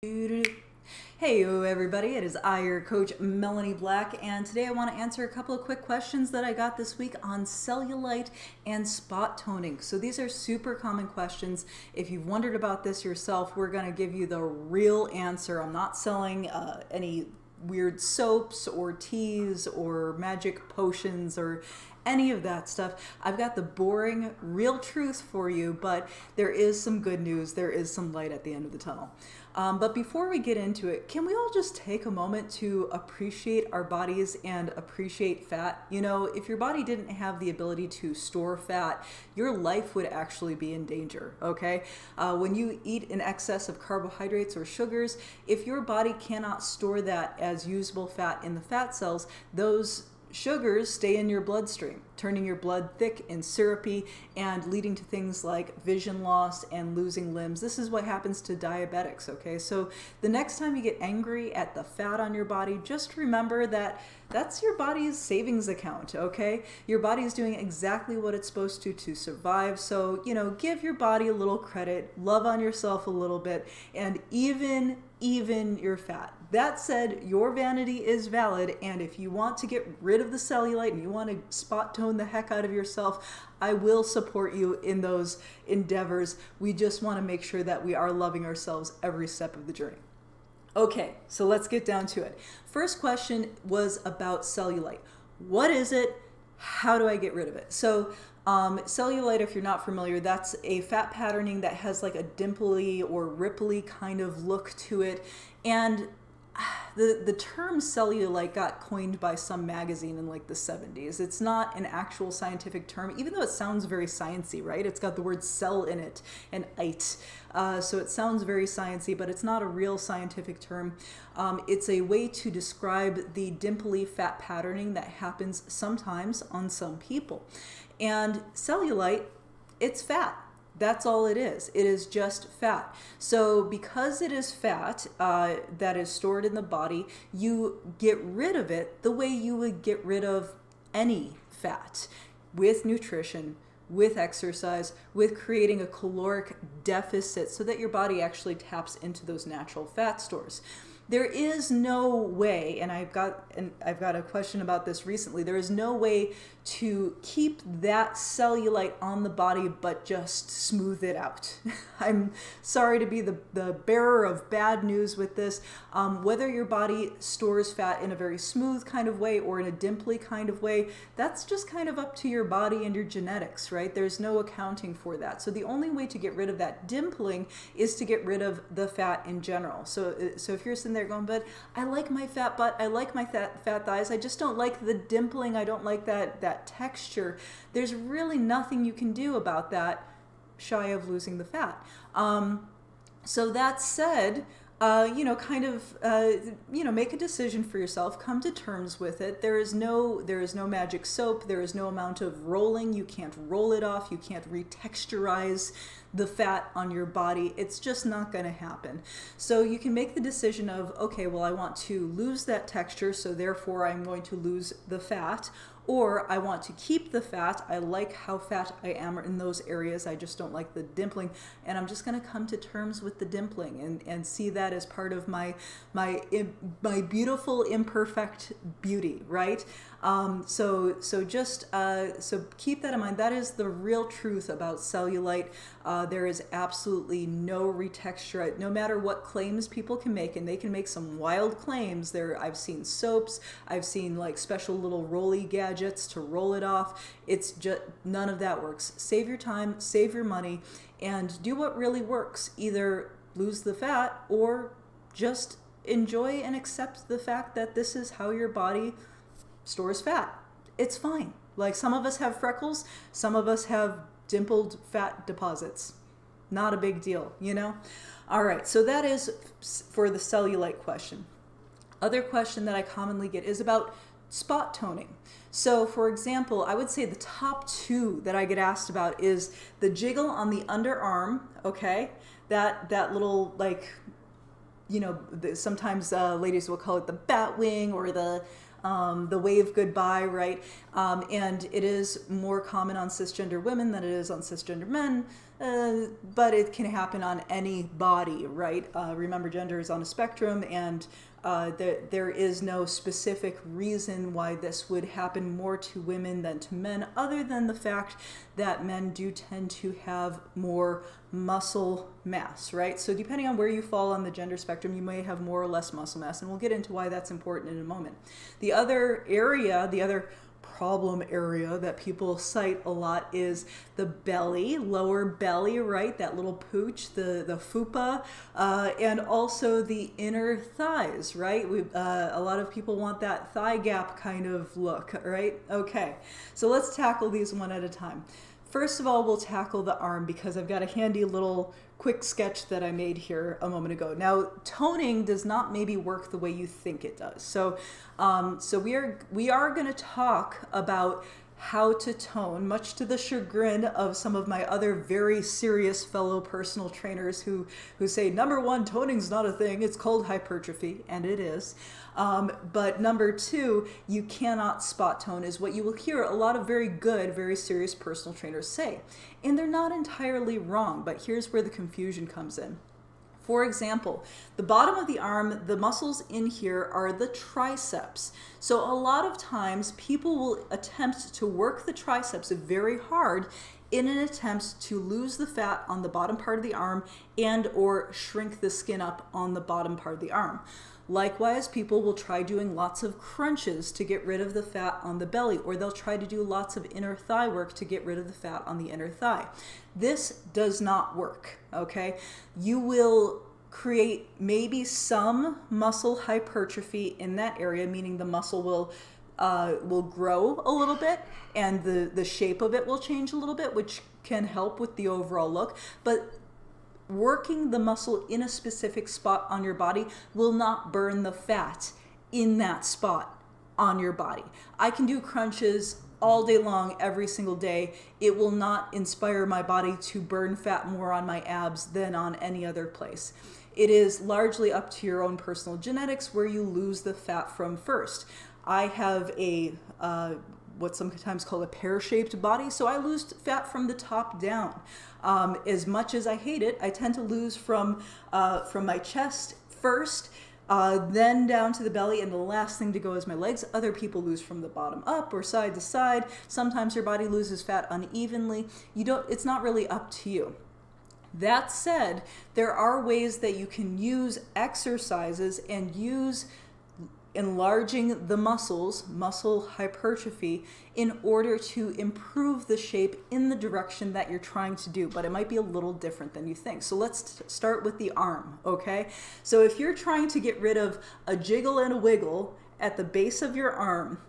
Hey everybody, it is I, your coach Melanie Black, and today I want to answer a couple of quick questions that I got this week on cellulite and spot toning. So these are super common questions. If you've wondered about this yourself, we're going to give you the real answer. I'm not selling any weird soaps or teas or magic potions or any of that stuff. I've got the boring, real truth for you, but there is some good news. There is some light at the end of the tunnel. But before we get into it, can we all just take a moment to appreciate our bodies and appreciate fat? You know, if your body didn't have the ability to store fat, your life would actually be in danger, okay? When you eat in excess of carbohydrates or sugars, if your body cannot store that as usable fat in the fat cells, those sugars stay in your bloodstream, turning your blood thick and syrupy and leading to things like vision loss and losing limbs. This is what happens to diabetics, okay? So the next time you get angry at the fat on your body, just remember that that's your body's savings account, okay? Your body is doing exactly what it's supposed to survive. So, you know, give your body a little credit, love on yourself a little bit, and even your fat. That said, your vanity is valid, and if you want to get rid of the cellulite and you want to spot tone the heck out of yourself, I will support you in those endeavors. We just want to make sure that we are loving ourselves every step of the journey. Okay, so let's get down to it. First question was about cellulite. What is it? How do I get rid of it? So cellulite, if you're not familiar, that's a fat patterning that has like a dimply or ripply kind of look to it. And the term cellulite got coined by some magazine in like the 70s. It's not an actual scientific term, even though it sounds very sciencey, right? It's got the word cell in it and ite. So it sounds very sciencey, but it's not a real scientific term. It's a way to describe the dimply fat patterning that happens sometimes on some people. And cellulite, it's fat. That's all it is. It is just fat. So because it is fat that is stored in the body, you get rid of it the way you would get rid of any fat, with nutrition, with exercise, with creating a caloric deficit so that your body actually taps into those natural fat stores. There is no way, and I've got a question about this recently, there is no way to keep that cellulite on the body but just smooth it out. I'm sorry to be the bearer of bad news with this. Whether your body stores fat in a very smooth kind of way or in a dimply kind of way, that's just kind of up to your body and your genetics, right? There's no accounting for that. So the only way to get rid of that dimpling is to get rid of the fat in general. So if you're sitting there going, but I like my fat butt, I like my fat thighs, I just don't like the dimpling, I don't like that texture, there's really nothing you can do about that shy of losing the fat. So that said, make a decision for yourself, come to terms with it. There is no magic soap, there is no amount of rolling, you can't roll it off, you can't retexturize the fat on your body. It's just not going to happen. So you can make the decision of, okay, well, I want to lose that texture, so therefore I'm going to lose the fat, or I want to keep the fat. I like how fat I am in those areas. I just don't like the dimpling, and I'm just going to come to terms with the dimpling and see that as part of my beautiful imperfect beauty, right? So keep that in mind. That is the real truth about cellulite. There is absolutely no retexture. No matter what claims people can make, and they can make some wild claims. I've seen soaps. I've seen like special little rolly gadgets to roll it off. It's just none of that works. Save your time, save your money, and do what really works. Either lose the fat or just enjoy and accept the fact that this is how your body stores fat. It's fine. Like, some of us have freckles, some of us have dimpled fat deposits. Not a big deal, you know? All right, so that is for the cellulite question. Other question that I commonly get is about spot toning. So for example, I would say the top two that I get asked about is the jiggle on the underarm, okay? That little, like, you know, sometimes ladies will call it the bat wing or the wave goodbye, right? And it is more common on cisgender women than it is on cisgender men. but it can happen on any body, right? Remember, gender is on a spectrum, and there is no specific reason why this would happen more to women than to men, other than the fact that men do tend to have more muscle mass, right? So depending on where you fall on the gender spectrum, you may have more or less muscle mass, and we'll get into why that's important in a moment. The other problem area that people cite a lot is the belly, lower belly, right? That little pooch, the fupa, and also the inner thighs, right? A lot of people want that thigh gap kind of look, right? Okay, so let's tackle these one at a time. First of all, we'll tackle the arm because I've got a handy little quick sketch that I made here a moment ago. Now, toning does not maybe work the way you think it does. So we are going to talk about how to tone, much to the chagrin of some of my other very serious fellow personal trainers who say, number one, toning's not a thing, it's called hypertrophy, and it is. But number two, you cannot spot tone, is what you will hear a lot of very good, very serious personal trainers say. And they're not entirely wrong, but here's where the confusion comes in. For example, the bottom of the arm, the muscles in here are the triceps. So a lot of times people will attempt to work the triceps very hard in an attempt to lose the fat on the bottom part of the arm and or shrink the skin up on the bottom part of the arm. Likewise, people will try doing lots of crunches to get rid of the fat on the belly, or they'll try to do lots of inner thigh work to get rid of the fat on the inner thigh. This does not work, okay? You will create maybe some muscle hypertrophy in that area, meaning the muscle will grow a little bit and the shape of it will change a little bit, which can help with the overall look. But working the muscle in a specific spot on your body will not burn the fat in that spot on your body. I can do crunches all day long, every single day. It will not inspire my body to burn fat more on my abs than on any other place. It is largely up to your own personal genetics where you lose the fat from first. I have what's sometimes called a pear-shaped body, so I lose fat from the top down. As much as I hate it, I tend to lose from my chest first, then down to the belly, and the last thing to go is my legs. Other people lose from the bottom up or side to side. Sometimes your body loses fat unevenly. It's not really up to you. That said, there are ways that you can use exercises and use enlarging the muscles, muscle hypertrophy, in order to improve the shape in the direction that you're trying to do, but it might be a little different than you think. So let's start with the arm, okay? So if you're trying to get rid of a jiggle and a wiggle at the base of your arm,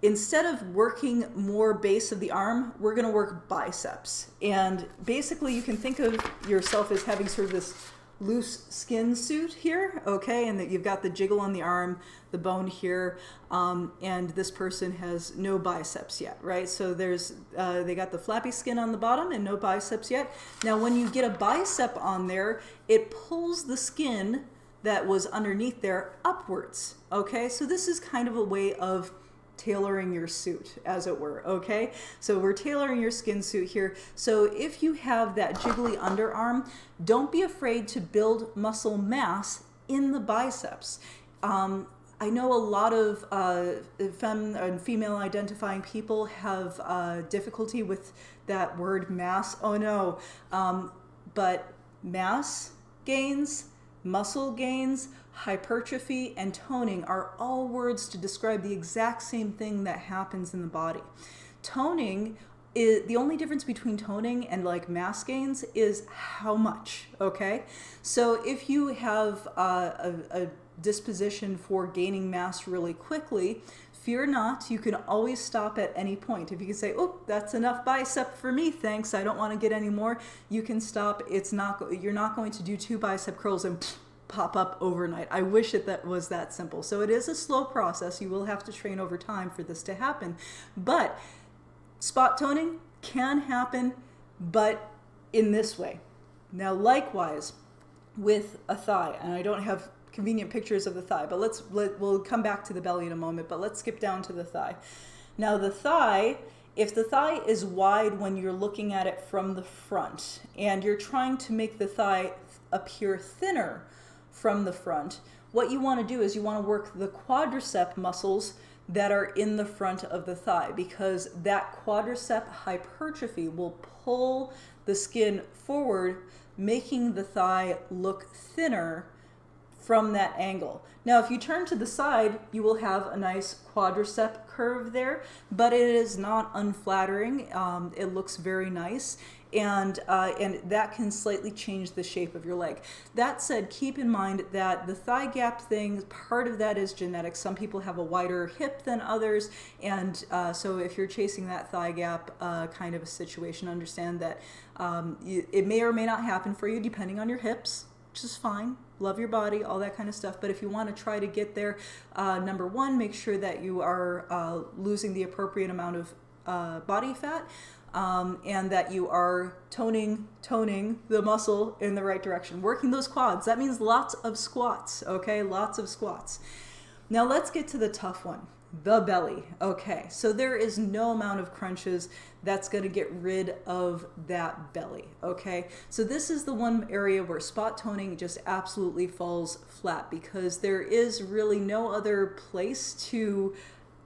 instead of working more base of the arm, we're going to work biceps. And basically you can think of yourself as having sort of this loose skin suit here, okay, and that you've got the jiggle on the arm, the bone here, and this person has no biceps yet, right? So they got the flappy skin on the bottom and no biceps yet. Now when you get a bicep on there, it pulls the skin that was underneath there upwards, okay? So this is kind of a way of tailoring your suit, as it were, okay? So we're tailoring your skin suit here. So if you have that jiggly underarm, don't be afraid to build muscle mass in the biceps. I know a lot of female identifying people have difficulty with that word mass. Oh no. But mass gains, muscle gains, hypertrophy, and toning are all words to describe the exact same thing that happens in the body. Toning is the only difference between toning and like mass gains is how much, okay? So if you have a disposition for gaining mass really quickly, fear not, you can always stop at any point. If you can say, oh, that's enough bicep for me, thanks, I don't want to get any more, you can stop. You're not going to do 2 bicep curls and pop up overnight. I wish that was that simple. So it is a slow process. You will have to train over time for this to happen. But spot toning can happen, but in this way. Now, likewise, with a thigh, and I don't have convenient pictures of the thigh, but we'll come back to the belly in a moment, but let's skip down to the thigh. Now, the thigh If the thigh is wide when you're looking at it from the front and you're trying to make the thigh appear thinner from the front, what you want to do is you want to work the quadricep muscles that are in the front of the thigh, because that quadricep hypertrophy will pull the skin forward, making the thigh look thinner from that angle. Now, if you turn to the side, you will have a nice quadricep curve there, but it is not unflattering. It looks very nice, and that can slightly change the shape of your leg. That said, keep in mind that the thigh gap thing, part of that is genetic. Some people have a wider hip than others, and so if you're chasing that thigh gap kind of a situation, understand that it may or may not happen for you depending on your hips, which is fine. Love your body, all that kind of stuff. But if you want to try to get there, number one, make sure that you are losing the appropriate amount of body fat, and that you are toning the muscle in the right direction, working those quads. That means lots of squats, okay? Lots of squats. Now let's get to the tough one, the belly. Okay, so there is no amount of crunches that's going to get rid of that belly, okay? So this is the one area where spot toning just absolutely falls flat, because there is really no other place to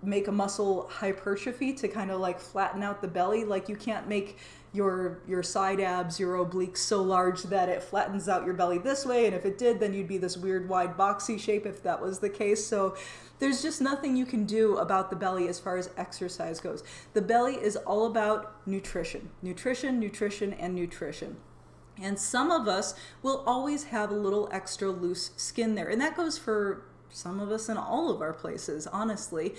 make a muscle hypertrophy to kind of like flatten out the belly. Like, you can't make your side abs, your obliques so large that it flattens out your belly this way, and if it did, then you'd be this weird wide boxy shape if that was the case. So there's just nothing you can do about the belly as far as exercise goes. The belly is all about nutrition, nutrition, nutrition, and nutrition. And some of us will always have a little extra loose skin there, and that goes for some of us in all of our places, honestly.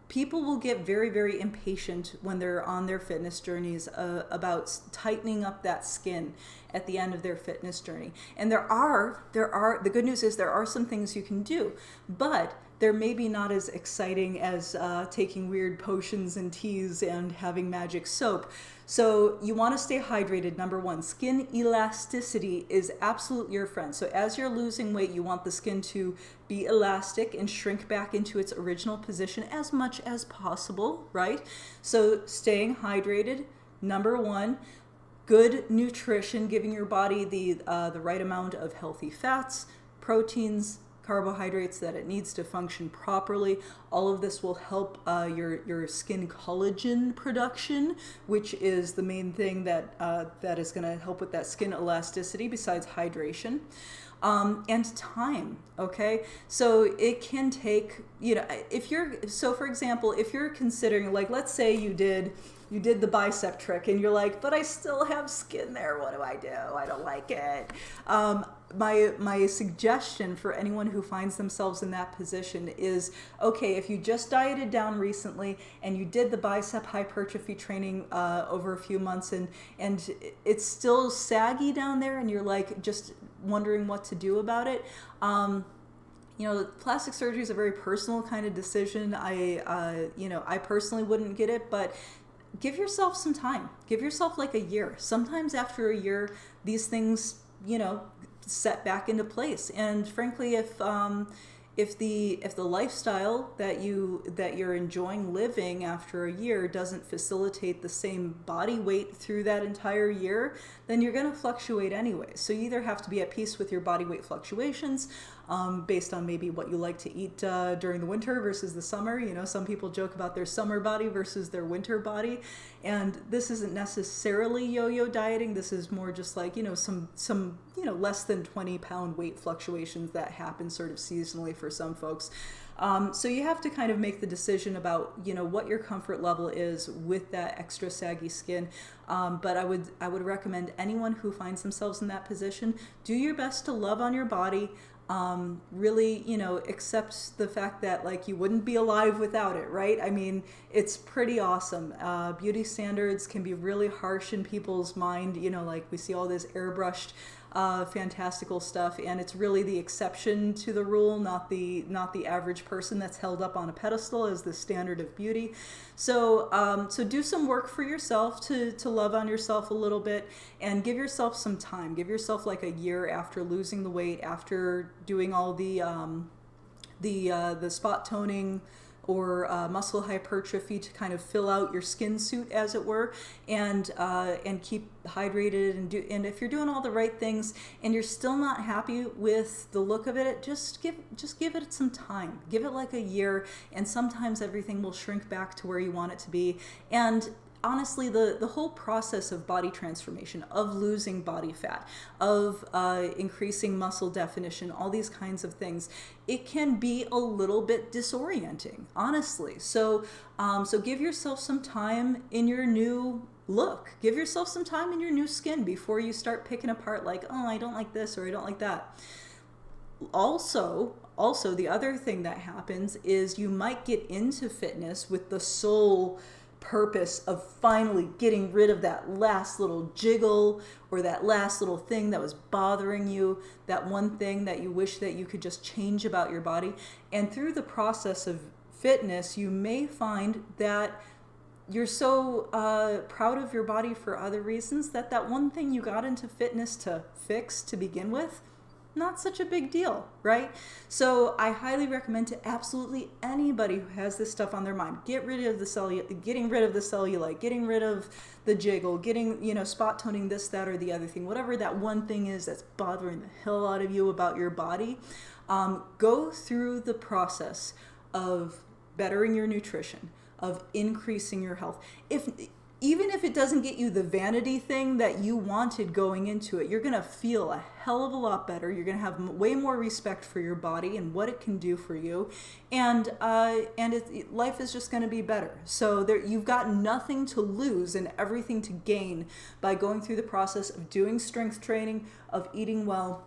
People will get very, very impatient when they're on their fitness journeys about tightening up that skin at the end of their fitness journey. And there are, the good news is there are some things you can do, but they're maybe not as exciting as taking weird potions and teas and having magic soap. So you want to stay hydrated, number one. Skin elasticity is absolutely your friend. So as you're losing weight, you want the skin to be elastic and shrink back into its original position as much as possible, right? So staying hydrated, number one. Good nutrition, giving your body the right amount of healthy fats, proteins, carbohydrates that it needs to function properly. All of this will help your skin collagen production, which is the main thing that is going to help with that skin elasticity besides hydration. And time, okay? So it can take, for example, if you're considering, like, let's say you did the bicep trick and you're like, but I still have skin there, what do? I don't like it. My suggestion for anyone who finds themselves in that position is, okay, if you just dieted down recently and you did the bicep hypertrophy training over a few months and it's still saggy down there and you're like just wondering what to do about it, plastic surgery is a very personal kind of decision. I personally wouldn't get it, but give yourself some time. Give yourself like a year. Sometimes after a year, these things, set back into place. And frankly, if the lifestyle that you're enjoying living after a year doesn't facilitate the same body weight through that entire year, then you're going to fluctuate anyway. So you either have to be at peace with your body weight fluctuations, based on maybe what you like to eat during the winter versus the summer. Some people joke about their summer body versus their winter body, and this isn't necessarily yo-yo dieting. This is more just like some less than 20-pound weight fluctuations that happen sort of seasonally for some folks. So you have to kind of make the decision about what your comfort level is with that extra saggy skin. But I would recommend anyone who finds themselves in that position, do your best to love on your body. Really, accept the fact that like you wouldn't be alive without it, right? I mean, it's pretty awesome. Beauty standards can be really harsh in people's mind. Like we see all this airbrushed fantastical stuff, and it's really the exception to the rule, not the average person that's held up on a pedestal as the standard of beauty. So do some work for yourself to love on yourself a little bit, and give yourself some time. Give yourself like a year after losing the weight, after doing all the spot toning muscle hypertrophy to kind of fill out your skin suit, as it were, and keep hydrated, and if you're doing all the right things and you're still not happy with the look of it, just give it some time. Give it like a year, and sometimes everything will shrink back to where you want it to be. And honestly, the whole process of body transformation, of losing body fat, of increasing muscle definition, all these kinds of things, it can be a little bit disorienting, honestly. So give yourself some time in your new look. Give yourself some time in your new skin before you start picking apart like, oh, I don't like this or I don't like that. Also, the other thing that happens is you might get into fitness with the sole purpose of finally getting rid of that last little jiggle or that last little thing that was bothering you, that one thing that you wish that you could just change about your body. And through the process of fitness, you may find that you're so proud of your body for other reasons that one thing you got into fitness to fix to begin with, not such a big deal, right? So I highly recommend to absolutely anybody who has this stuff on their mind, getting rid of the cellulite, getting rid of the jiggle, spot toning, this, that, or the other thing, whatever that one thing is that's bothering the hell out of you about your body. Go through the process of bettering your nutrition, of increasing your health. Even if it doesn't get you the vanity thing that you wanted going into it, you're going to feel a hell of a lot better. You're going to have way more respect for your body and what it can do for you. And life is just going to be better. So you've got nothing to lose and everything to gain by going through the process of doing strength training, of eating well,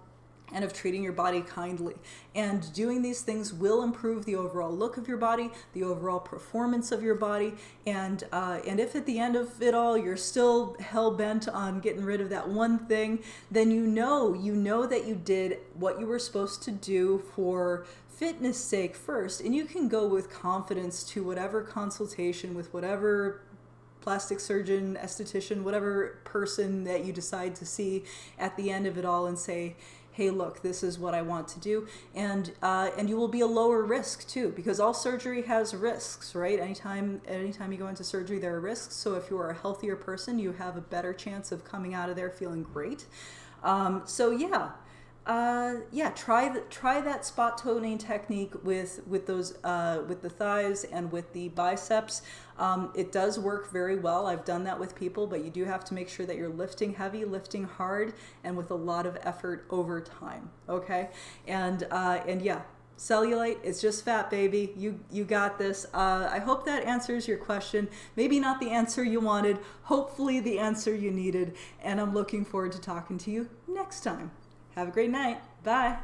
and of treating your body kindly. And doing these things will improve the overall look of your body, the overall performance of your body, and if at the end of it all you're still hell-bent on getting rid of that one thing, then you know that you did what you were supposed to do for fitness sake first, and you can go with confidence to whatever consultation with whatever plastic surgeon, esthetician, whatever person that you decide to see at the end of it all, and say, hey, look, this is what I want to do. And you will be a lower risk too, because all surgery has risks, right? Anytime you go into surgery, there are risks. So if you are a healthier person, you have a better chance of coming out of there feeling great. Try that spot toning technique with the thighs and with the biceps. It does work very well. I've done that with people, but you do have to make sure that you're lifting heavy, lifting hard, and with a lot of effort over time. Okay, and cellulite, it's just fat, baby. You got this. I hope that answers your question. Maybe not the answer you wanted, hopefully the answer you needed, and I'm looking forward to talking to you next time. Have a great night. Bye.